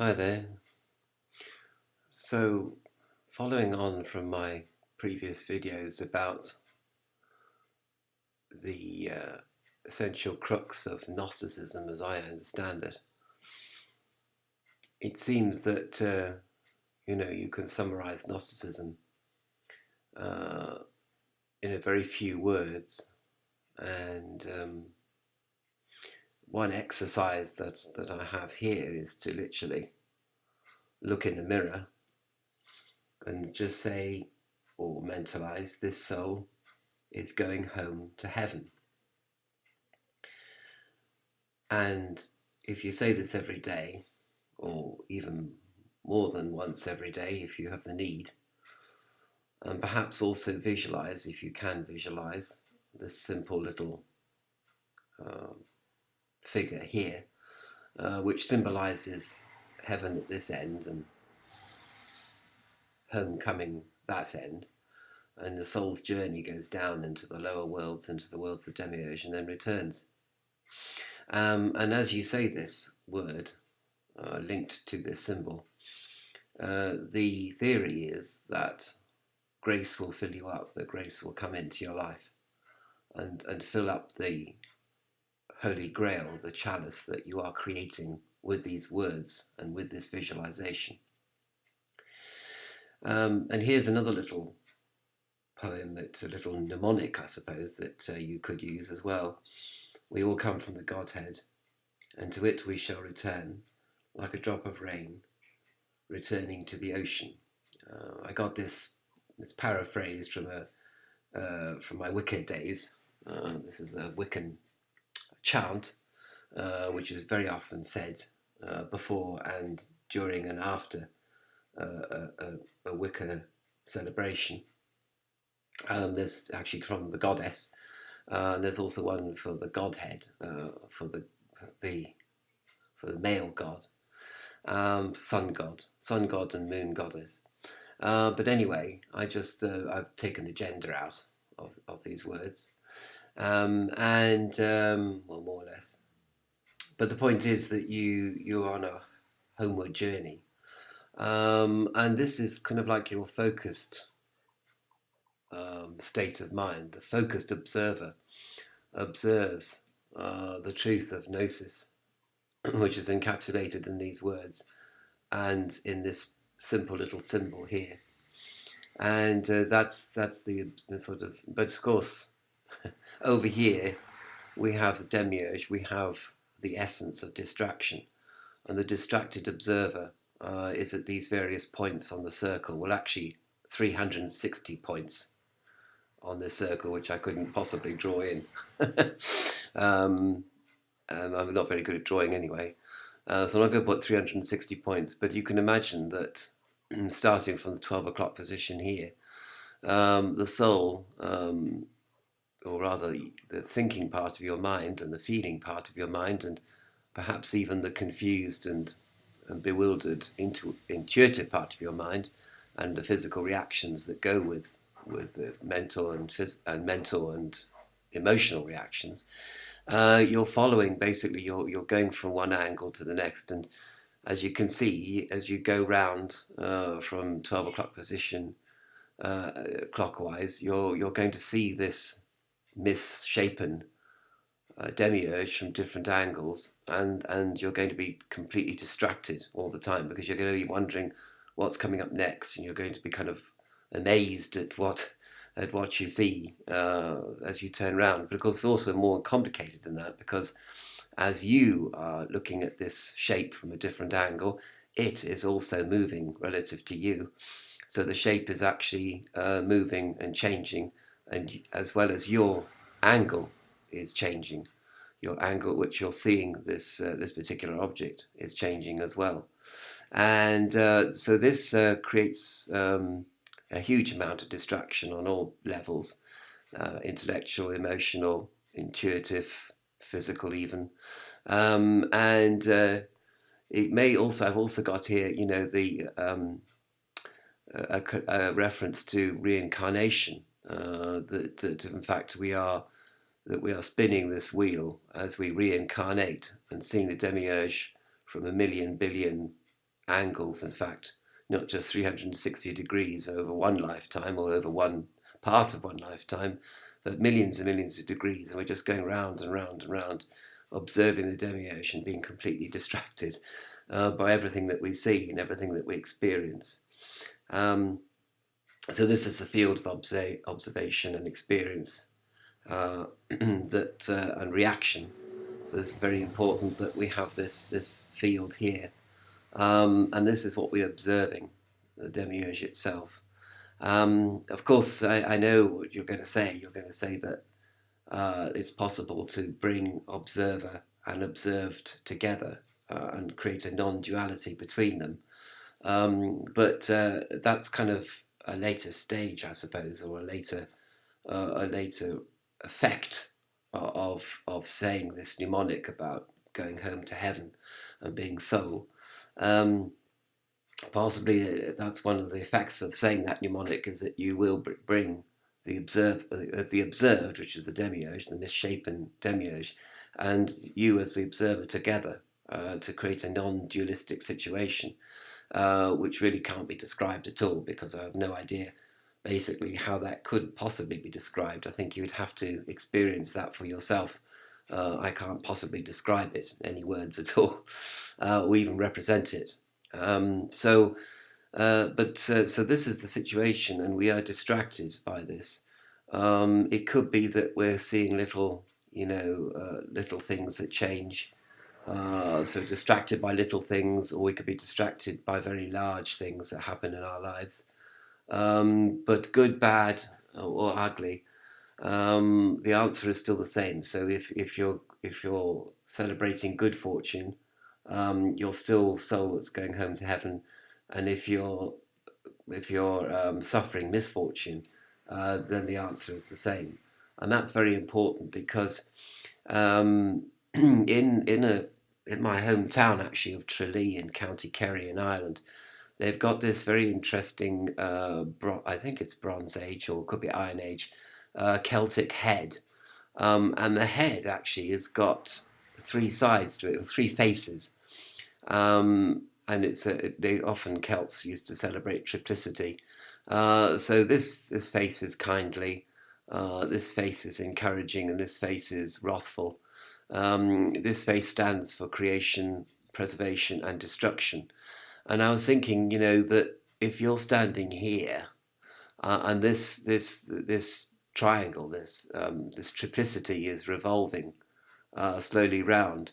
Hi there. So, following on from my previous videos about the essential crux of Gnosticism as I understand it, it seems that you can summarize Gnosticism uh, in a very few words. And one exercise that I have here is to literally look in the mirror and just say or mentalize this soul is going home to heaven. And if you say this every day, or even more than once every day if you have the need, and perhaps also visualize, if you can visualize, this simple little uh, figure here, which symbolizes heaven at this end and homecoming that end. And the soul's journey goes down into the lower worlds, into the worlds of Demiurge, and then returns. And as you say this word, linked to this symbol, the theory is that grace will fill you up, that grace will come into your life and fill up the Holy Grail, the chalice that you are creating with these words and with this visualization. And here's another little poem that's a little mnemonic, I suppose, that you could use as well. We all come from the Godhead, and to it we shall return, like a drop of rain, returning to the ocean. I got this paraphrased from my Wicca days. This is a Wiccan chant, which is very often said before and during and after a Wicca celebration. There's actually from the goddess. There's also one for the Godhead, for the male god, sun god and moon goddess. But anyway, I've taken the gender out of these words, well, more or less. But the point is that you're on a homeward journey, and this is kind of like your focused state of mind. The focused observer observes the truth of gnosis, which is encapsulated in these words and in this simple little symbol here. And that's the sort of, but of course, over here we have the demiurge, we have the essence of distraction, and the distracted observer is at these various points on the circle. Well, actually 360 points on this circle, which I couldn't possibly draw in. I'm not very good at drawing anyway, so I'm not going to put 360 points, but you can imagine that starting from the 12 o'clock position here, the soul, or rather the thinking part of your mind and the feeling part of your mind, and perhaps even the confused and bewildered intuitive part of your mind, and the physical reactions that go with the mental and emotional reactions. You're following, basically, you're going from one angle to the next, and as you can see, as you go round from 12 o'clock position clockwise, you're going to see this misshapen demiurge from different angles, and you're going to be completely distracted all the time because you're going to be wondering what's coming up next, and you're going to be kind of amazed at what you see as you turn around. But of course, it's also more complicated than that, because as you are looking at this shape from a different angle, it is also moving relative to you. So the shape is actually moving and changing, and as well as your angle is changing. Your angle at which you're seeing this particular object is changing as well. And so this creates a huge amount of distraction on all levels, intellectual, emotional, intuitive, physical even. And it may also, I've also got here, the a reference to reincarnation, that in fact we are spinning this wheel as we reincarnate and seeing the demiurge from a million billion angles, in fact, not just 360 degrees over one lifetime or over one part of one lifetime, but millions and millions of degrees. And we're just going round and round and round, observing the Demiurge and being completely distracted by everything that we see and everything that we experience. So this is a field of observation and experience and reaction. So this is very important that we have this field here. And this is what we're observing, the Demiurge itself. Of course, I know what you're going to say. You're going to say that it's possible to bring observer and observed together and create a non-duality between them. But that's kind of a later stage, I suppose, or a later effect of saying this mnemonic about going home to heaven and being soul. Possibly that's one of the effects of saying that mnemonic, is that you will bring the observed, which is the Demiurge, the misshapen Demiurge, and you as the observer together to create a non-dualistic situation, which really can't be described at all, because I have no idea basically how that could possibly be described. I think you would have to experience that for yourself. I can't possibly describe it in any words at all, or even represent it. So this is the situation, and we are distracted by this. It could be that we're seeing little things that change. So distracted by little things, or we could be distracted by very large things that happen in our lives. But good, bad, or ugly, the answer is still the same. So if you're celebrating good fortune, you're still soul that's going home to heaven, and if you're suffering misfortune, then the answer is the same, and that's very important, because in my hometown actually of Tralee in County Kerry in Ireland, they've got this very interesting, I think it's Bronze Age or it could be Iron Age, Celtic head. And the head actually has got three sides to it, or three faces. And Celts used to celebrate triplicity. So this face is kindly, this face is encouraging, and this face is wrathful. This face stands for creation, preservation, and destruction. And I was thinking, that if you're standing here, and this triangle, this triplicity is revolving slowly round,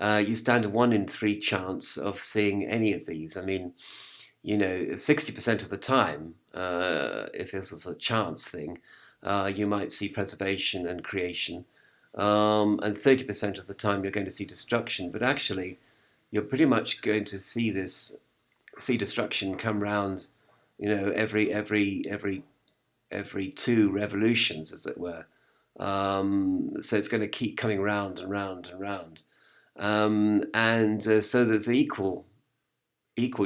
you stand a 1 in 3 chance of seeing any of these. I mean, 60% of the time, if this was a chance thing, you might see preservation and creation, and 30% of the time you're going to see destruction. But actually, you're pretty much going to see destruction come round, every 2 revolutions, as it were. So it's going to keep coming round and round and round, so there's an equal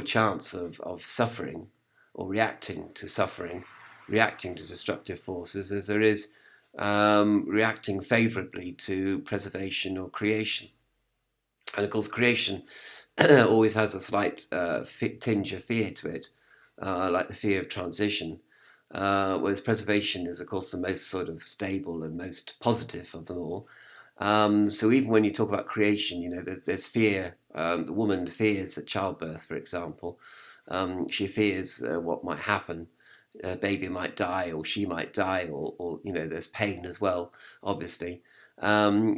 chance of suffering, or reacting to suffering, reacting to destructive forces, as there is reacting favourably to preservation or creation. And of course, creation always has a slight tinge of fear to it, like the fear of transition, whereas preservation is, of course, the most sort of stable and most positive of them all. So even when you talk about creation, there's fear. The woman fears at childbirth, for example. She fears what might happen. A baby might die, or she might die, or there's pain as well, obviously. So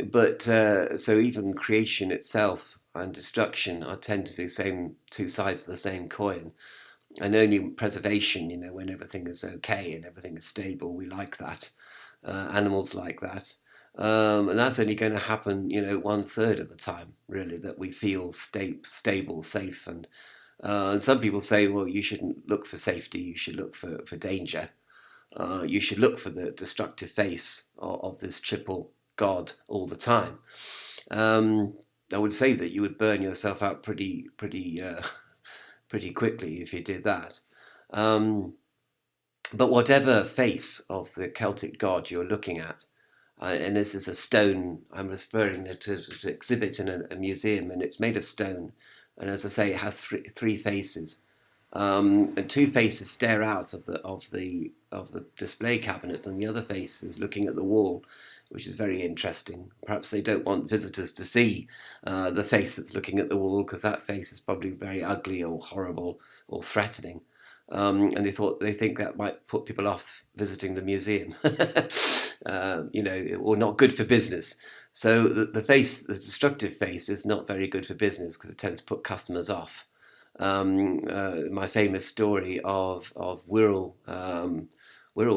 even creation itself and destruction tend to be the same 2 sides of the same coin. And only preservation, when everything is okay and everything is stable, we like that. Animals like that. And that's only going to happen, 1/3 of the time, really, that we feel stable, safe. And some people say, well, you shouldn't look for safety, you should look for danger. You should look for the destructive face of this triple God all the time. I would say that you would burn yourself out pretty quickly if you did that. But whatever face of the Celtic god you're looking at, and this is a stone I'm referring to exhibit in a museum, and it's made of stone, and as I say, it has three faces, and two faces stare out of the display cabinet, and the other face is looking at the wall, which is very interesting. Perhaps they don't want visitors to see the face that's looking at the wall, because that face is probably very ugly or horrible or threatening. And they think that might put people off visiting the museum, or not good for business. So the destructive face, is not very good for business because it tends to put customers off. My famous story of Wirral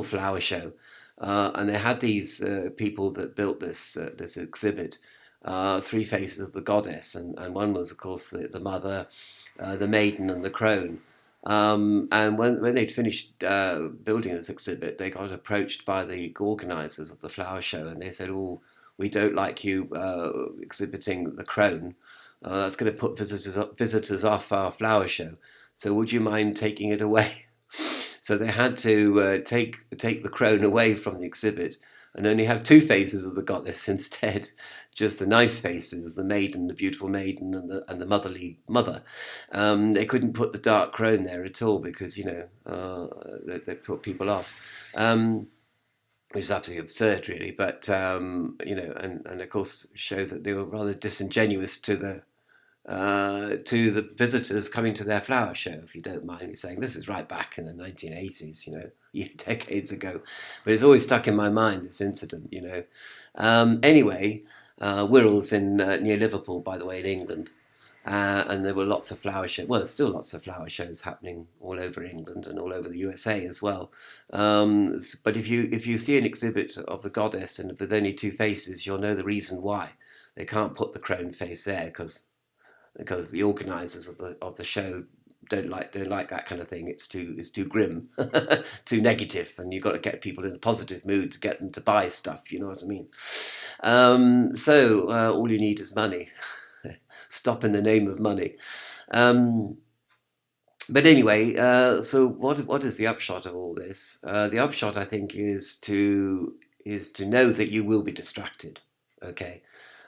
Flower Show, and they had these people that built this exhibit, three faces of the goddess, and one was, of course, the mother, the maiden, and the crone. And when they'd finished building this exhibit, they got approached by the organisers of the flower show, and they said, "Oh, we don't like you exhibiting the crone. That's going to put visitors off our flower show. So would you mind taking it away?" So they had to take the crone away from the exhibit and only have two faces of the goddess instead, just the nice faces, the maiden, the beautiful maiden, and the motherly mother. They couldn't put the dark crone there at all because they put people off. Which is absolutely absurd, really. But and of course shows that they were rather disingenuous to the visitors coming to their flower show, if you don't mind me saying. This is right back in the 1980s, decades ago. But it's always stuck in my mind, this incident, Anyway, Wirral's in near Liverpool, by the way, in England. And there were lots of flower shows. Well, there's still lots of flower shows happening all over England and all over the USA as well. But if you see an exhibit of the goddess and with only two faces, you'll know the reason why they can't put the crone face there, because the organisers of the show don't like that kind of thing. It's too grim, too negative, and you've got to get people in a positive mood to get them to buy stuff. You know what I mean? So all you need is money. Stop in the name of money. But anyway, so what is the upshot of all this? The upshot, I think, is to know that you will be distracted. Okay,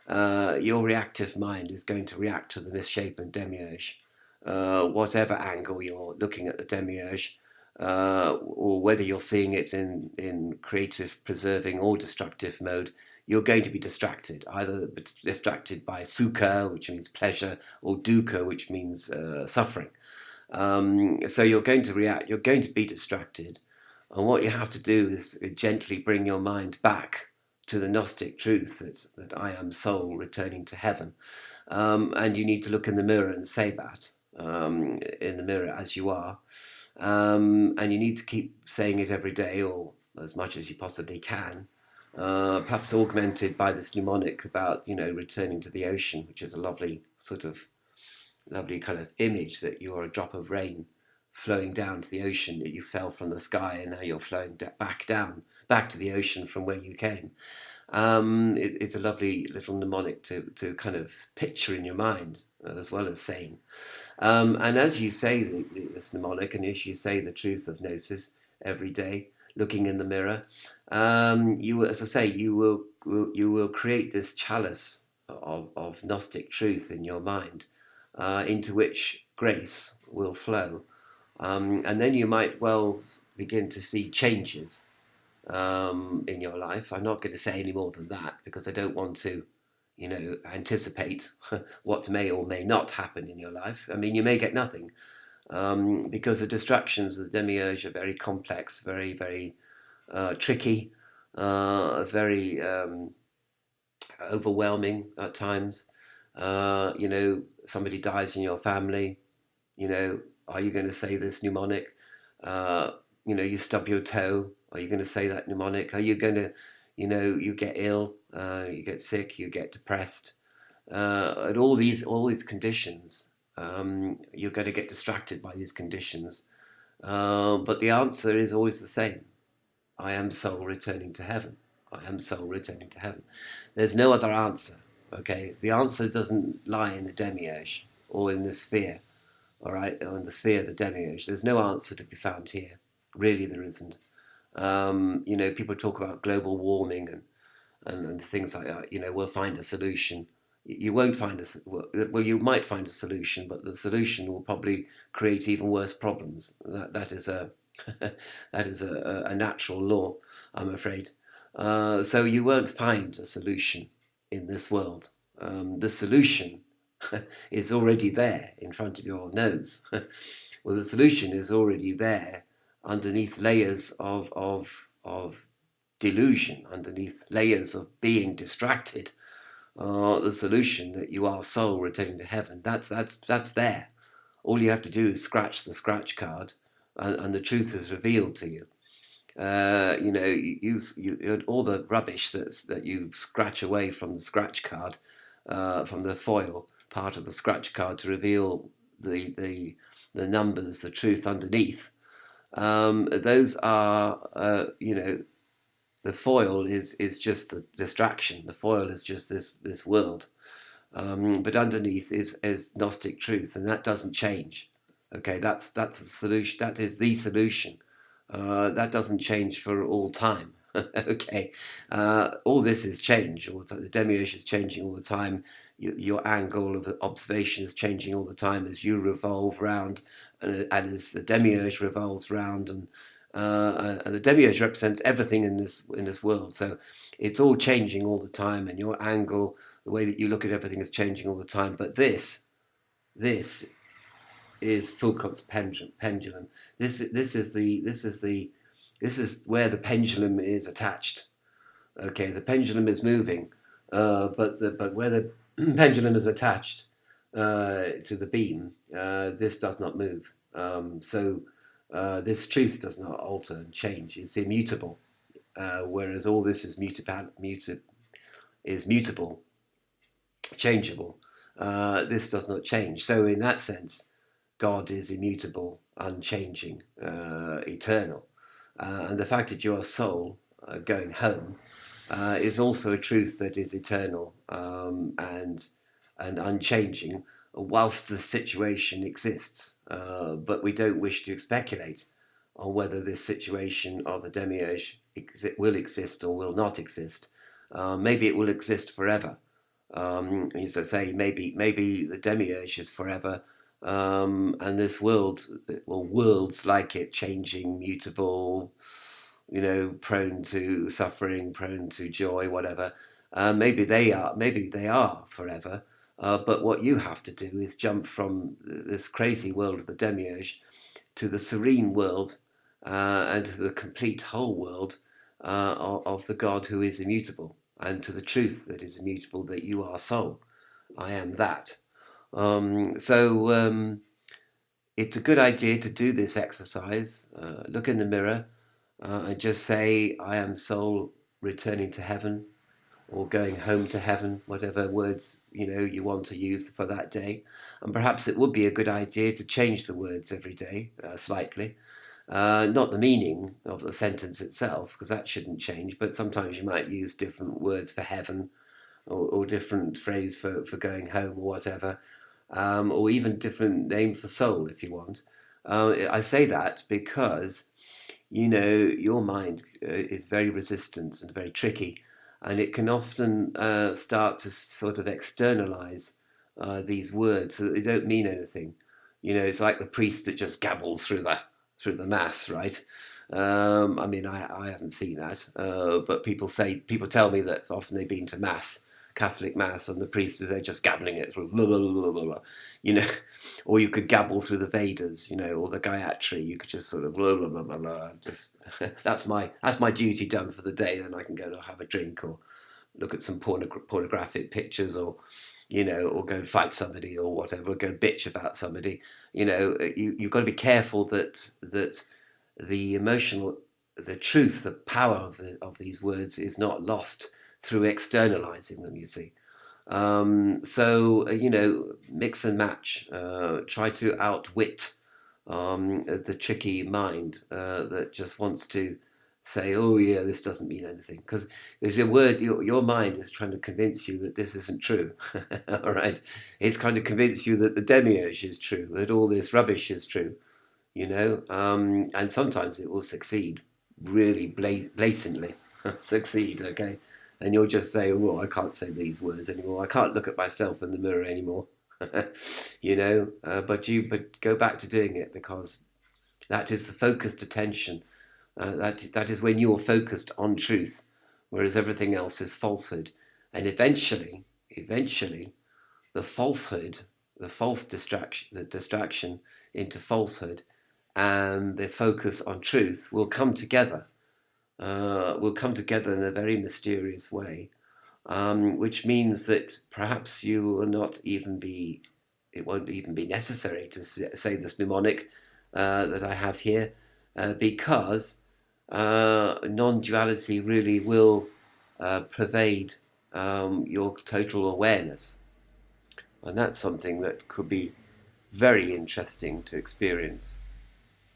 your reactive mind is going to react to the misshapen demiurge, whatever angle you're looking at the demiurge, or whether you're seeing it in creative, preserving, or destructive mode. You're going to be distracted, either distracted by sukha, which means pleasure, or dukkha, which means suffering. So you're going to react, you're going to be distracted. And what you have to do is gently bring your mind back to the Gnostic truth that I am soul returning to heaven. And you need to look in the mirror and say that in the mirror as you are. And you need to keep saying it every day, or as much as you possibly can. Perhaps augmented by this mnemonic about, returning to the ocean, which is a lovely kind of image that you are a drop of rain flowing down to the ocean, that you fell from the sky and now you're flowing back to the ocean from where you came. It's a lovely little mnemonic to kind of picture in your mind as well as saying. And as you say this mnemonic, and as you say the truth of Gnosis every day, looking in the mirror, as I say, you will create this chalice of Gnostic truth in your mind, into which grace will flow, and then you might well begin to see changes in your life. I'm not going to say any more than that because I don't want to, anticipate what may or may not happen in your life. I mean, you may get nothing, because the distractions of the demiurge are very complex, very, very tricky, very overwhelming at times. Somebody dies in your family. Are you going to say this mnemonic? You stub your toe. Are you going to say that mnemonic? Are you going to, you get ill, you get sick, you get depressed, and all these conditions. You're going to get distracted by these conditions, but the answer is always the same. I am soul returning to heaven. I am soul returning to heaven. There's no other answer, okay? The answer doesn't lie in the demiurge or in the sphere, all right? Or in the sphere of the demiurge. There's no answer to be found here. Really, there isn't. People talk about global warming and things like that. We'll find a solution. you won't find well, you might find a solution, but the solution will probably create even worse problems. That is a that is a natural law, I'm afraid. So you won't find a solution in this world. The solution is already there in front of your nose. Well, the solution is already there underneath layers of delusion, underneath layers of being distracted. The solution that you are soul returning to heaven, that's there. All you have to do is scratch the scratch card, and the truth is revealed to you. All the rubbish that you scratch away from the scratch card, from the foil part of the scratch card to reveal the numbers, the truth underneath. Those are, the foil is just the distraction. The foil is just this world. But underneath is Gnostic truth, and that doesn't change. Okay, that's the solution. That is the solution. That doesn't change for all time. Okay, all this is change all the time. The Demiurge is changing all the time. Your angle of observation is changing all the time as you revolve round, and as the Demiurge revolves round, and the Demiurge represents everything in this world. So it's all changing all the time, and your angle, the way that you look at everything, is changing all the time. But this is Foucault's pendulum. This is where the pendulum is attached. Okay, the pendulum is moving, but where the pendulum is attached to the beam, this does not move. So this truth does not alter and change. It's immutable, whereas all this is mutable, changeable. This does not change. So in that sense, God is immutable, unchanging, eternal. And the fact that you are soul going home is also a truth that is eternal and unchanging whilst the situation exists. But we don't wish to speculate on whether this situation of the Demiurge will exist or will not exist. Maybe it will exist forever. As I say, maybe the Demiurge is forever, and this world, or worlds like it, changing, mutable, prone to suffering, prone to joy, whatever. Maybe they are forever. But what you have to do is jump from this crazy world of the Demiurge to the serene world, and to the complete whole world of the God who is immutable, and to the truth that is immutable, that you are soul. I am that. So it's a good idea to do this exercise. Look in the mirror and just say, I am soul returning to heaven, or going home to heaven, whatever words you want to use for that day. And perhaps it would be a good idea to change the words every day slightly. Not the meaning of the sentence itself, because that shouldn't change, but sometimes you might use different words for heaven, or different phrase for going home, or whatever, or even different name for soul if you want. I say that because your mind is very resistant and very tricky, and it can often start to sort of externalize these words so that they don't mean anything. It's like the priest that just gabbles through the mass, right? I mean, I haven't seen that, but people tell me that often they've been to mass, Catholic mass, and the priest is there just gabbling it through, blah, blah, blah, blah, blah, or you could gabble through the Vedas, or the Gayatri. You could just sort of blah, blah, blah, blah, blah. Just that's my duty done for the day. Then I can go to have a drink, or look at some pornographic pictures, or or go and fight somebody, or whatever, or go bitch about somebody. You've got to be careful that the emotional, the truth, the power of these words is not lost through externalizing them, you see. So mix and match. Try to outwit the tricky mind that just wants to say, oh yeah, this doesn't mean anything, because your mind is trying to convince you that this isn't true. All right, it's trying to convince you that the Demiurge is true, that all this rubbish is true, and sometimes it will succeed really blatantly. Succeed, okay, and you'll just say, well, I can't say these words anymore. I can't look at myself in the mirror anymore. But go back to doing it, because that is the focused attention. That is when you're focused on truth, whereas everything else is falsehood. And eventually, the falsehood, the the distraction into falsehood, and the focus on truth will come together. Will come together in a very mysterious way, which means that perhaps you will not even be. It won't even be necessary to say this mnemonic that I have here, because non-duality really will pervade your total awareness. And that's something that could be very interesting to experience.